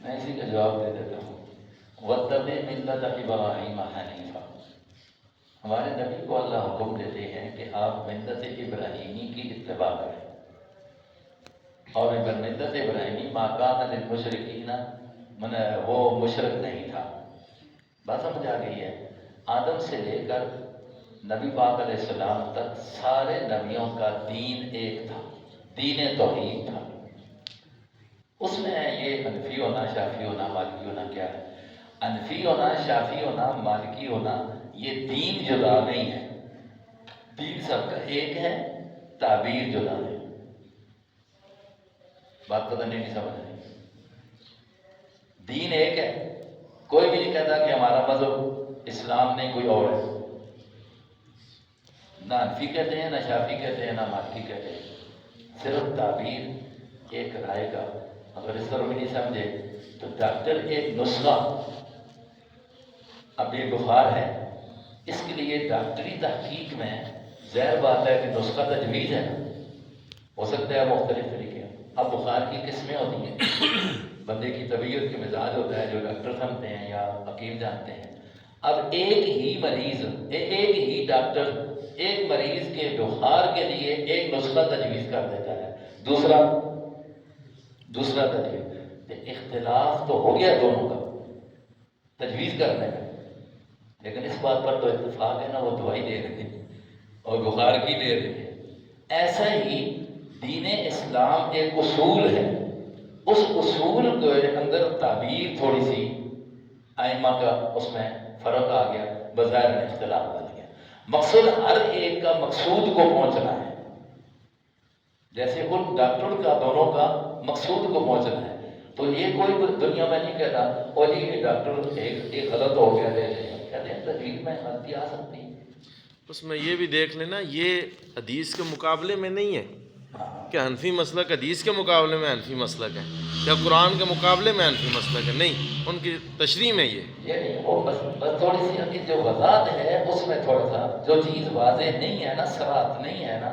A: میں اسی کا جواب دے دیتا ہوں. وَاتَّبِعْ مِلَّةَ إِبْرَاهِيمَ حَنِيفًا. ہمارے نبی کو اللہ حکم دیتے ہیں کہ آپ ملت ابراہیمی کی اتباع کریں. اور ملت ابراہیمی ما کان للمشرکین، وہ مشرک نہیں تھا. بات سمجھ آ گئی ہے. آدم سے لے کر نبی پاک علیہ السلام تک سارے نبیوں کا دین ایک تھا، دین توحید تھا. اس میں یہ حنفی ہونا، شافعی ہونا، مالکی ہونا کیا ہے؟ حنفی ہونا، شافعی ہونا، مالکی ہونا یہ دین جدا نہیں ہے. دین سب کا ایک ہے، تعبیر جدا ہے. بات پتہ نہیں سمجھ رہی. دین ایک ہے. کوئی بھی نہیں کہتا کہ ہمارا مذہب اسلام نہیں کوئی اور ہے. نہ حنفی کہتے ہیں، نہ شافعی کہتے ہیں، نہ مالکی کہتے ہیں. صرف تعبیر ایک رائے کا. اگر اس طرح بھی نہیں سمجھے تو ڈاکٹر ایک نسخہ، اب یہ بخار ہے، اس کے لیے ڈاکٹری تحقیق میں ظاہر بات ہے کہ نسخہ تجویز ہے نا. ہو سکتا ہے مختلف طریقے. اب بخار کی قسمیں ہوتی ہیں، بندے کی طبیعت کے مزاج ہوتا ہے جو ڈاکٹر سمجھتے ہیں یا حکیم جانتے ہیں. اب ایک ہی مریض، ایک ہی ڈاکٹر ایک مریض کے بخار کے لیے ایک نسخہ تجویز کر دیتا ہے، دوسرا تجویز. اختلاف تو ہو گیا دونوں کا تجویز کرنے میں، لیکن اس بات پر تو اتفاق ہے نا وہ دوائی دے رہے ہیں اور بخار کی دے رہے ہیں. ایسا ہی دین اسلام ایک اصول ہے. اس اصول کے اندر تعبیر تھوڑی سی ائمہ کا اس میں فرق آ گیا، بظاہر اختلاف بن گیا. مقصد ہر ایک کا مقصود کو پہنچنا ہے. جیسے ان ڈاکٹر کا دونوں کا مقصود کو پہنچنا ہے. تو یہ کوئی دنیا میں نہیں کہتا اور یہ ڈاکٹر ایک غلط ہو گیا دے رہے ہیں، کہتے ہیں تجویز میں غلطی آ سکتی ہے.
B: اس میں یہ بھی دیکھ لینا، یہ حدیث کے مقابلے میں نہیں ہے کہ حنفی مسلک حدیث کے مقابلے میں حنفی مسلک ہے یا قرآن کے مقابلے میں حنفی مسلک ہے. نہیں، ان کی تشریح میں یہ
A: نہیں، وہ بس تھوڑی سی ان کی جو وضاحت ہے اس میں تھوڑا سا جو چیز واضح نہیں ہے نا، صراحت نہیں ہے نا،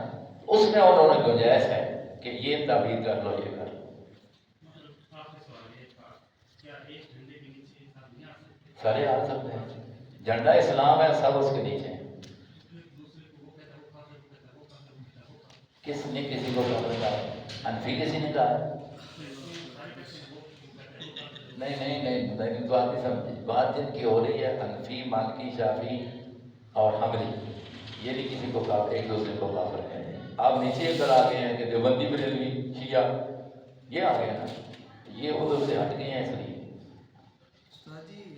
A: اس میں انہوں نے گنجائش ہے کہ یہ تعبیر کر لو، یہ کر لو. سارے آ سکتے ہیں. جھنڈا اسلام ہے، سب اس کے نیچے ہیں. کس نے کسی کو کہا؟ حنفی کسی نے کہا؟ نہیں بات نہیں سمجھی. بات جن کی ہو رہی ہے حنفی، مالکی، شافعی اور حنبلی، یہ نہیں کسی کو کہا ایک دوسرے کو کافر کہتے ہیں. آپ نیچے ادھر آ گئے ہیں کہ دیوبندی بریلوی شیعہ یہ آ گئے نا، یہ حدود سے ہٹ گئے ہیں. اس لیے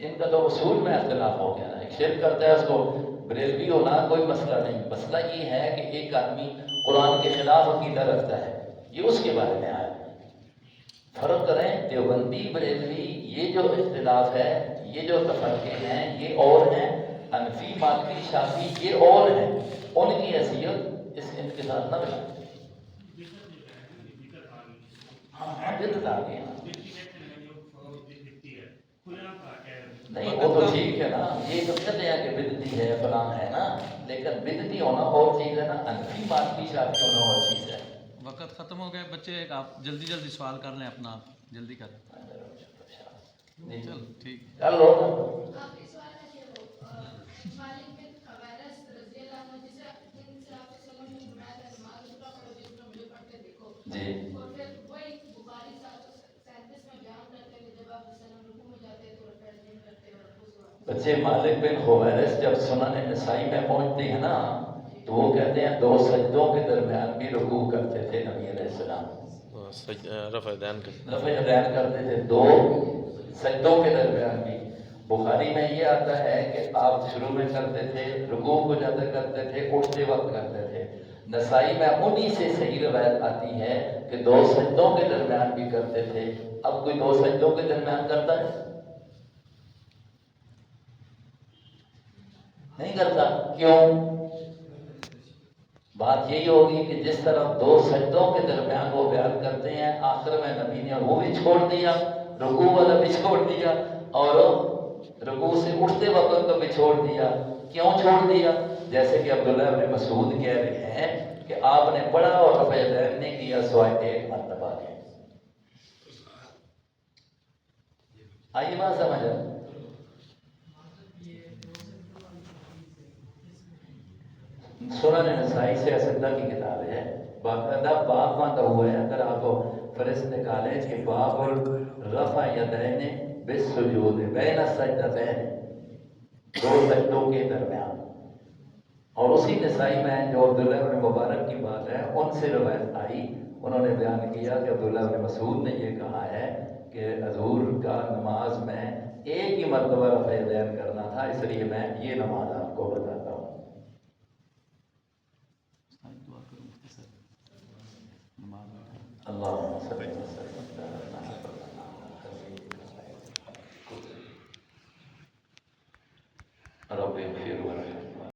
A: ان کا تو اصول میں اختلاف ہو گیا نا. ایک شرک کرتا ہے اس کو بریلوی ہونا کوئی مسئلہ نہیں. مسئلہ یہ ہے کہ ایک آدمی قرآن کے خلاف عقیدہ رکھتا ہے، یہ اس کے بارے میں آیا. فرق کریں دیوبندی بریلوی یہ جو اختلاف ہے، یہ جو تفرقے ہیں یہ اور ہیں، حنفی مالکی شافعی یہ اور ہیں، ان کی حیثیت ان کے ساتھ نہ ملائیں۔ ہاں بدعت آ گئی، نہیں وہ تو ٹھیک ہے نا، یہ تو کہتے ہیں کہ بدعتی ہے فلاں ہے نا، لیکن بدعتی ہونا اور چیز ہے نا، حنفی مالکی شافعی ہونا اور چیز ہے۔
C: وقت ختم ہو گئے بچے، ایک آپ جلدی جلدی سوال کر لیں اپنا، جلدی کریں۔ چل ٹھیک ہے۔
A: کر لو۔
I: آخری سوال ہے کہ وہ مالک بن حویرث رضی اللہ عنہ جسے جن سے آپ صلی اللہ علیہ وسلم نے فرمایا تھا نماز اٹھا پڑھو جس میں مجھے پڑھ کے دیکھو، اور پھر وہی بخاری 737 میں بیان کرتے ہیں جب آپ صلی اللہ علیہ وسلم رکوع میں جاتے تو رکوع نہیں کرتے اور رکوع سے
A: بچے مالک بن حویرث جب سنن نسائی میں پہنچتے ہیں نا تو وہ کہتے ہیں 2 سجدوں کے درمیان بھی رکوع کرتے تھے نبی علیہ السلام،
B: رفع دین کرتے
A: رفع دین کرتے تھے 2 سجدوں کے درمیان بھی۔ بخاری میں یہ آتا ہے کہ آپ شروع میں کرتے تھے، رکوع کو جاتے کرتے تھے، اٹھتے وقت کرتے تھے۔ نسائی میں انہی سے صحیح روایت آتی ہے کہ 2 سجدوں کے درمیان بھی کرتے تھے۔ اب کوئی 2 سجدوں کے درمیان کرتا ہے؟ نہیں کرتا، کیوں؟ بات یہی ہوگی کہ جس طرح 2 سجدوں کے درمیان وہ بیان کرتے ہیں، آخر میں نبی نے وہ بھی چھوڑ دیا، رکوع والا بھی چھوڑ دیا، اور رکوع سے اٹھتے وقت کو بھی چھوڑ دیا۔ کیوں چھوڑ دیا؟ جیسے کہ عبداللہ بن مسعود کہہ رہے ہیں کہ آپ نے پڑھا اور رفع دین نہیں کیا سوائے 1 مرتبہ کے۔ آئیے بات سمجھ آ سنن نسائی سے اسدہ کی کتاب ہے، باقاعدہ باب باندھا ہوا ہے، اگر آپ فہرست نکالیں کہ باب رفع یدین بالسجود بین السجدتین، 2 سجدوں کے درمیان، اور اسی نسائی میں جو عبداللہ بن مبارک کی بات ہے ان سے روایت آئی، انہوں نے بیان کیا کہ عبداللہ بن مسعود نے یہ کہا ہے کہ حضور کا نماز میں 1 ہی مرتبہ رفع دین کرنا تھا، اس لیے میں یہ نماز آپ کو بتاتا ہوں۔ اللهم صل وسلم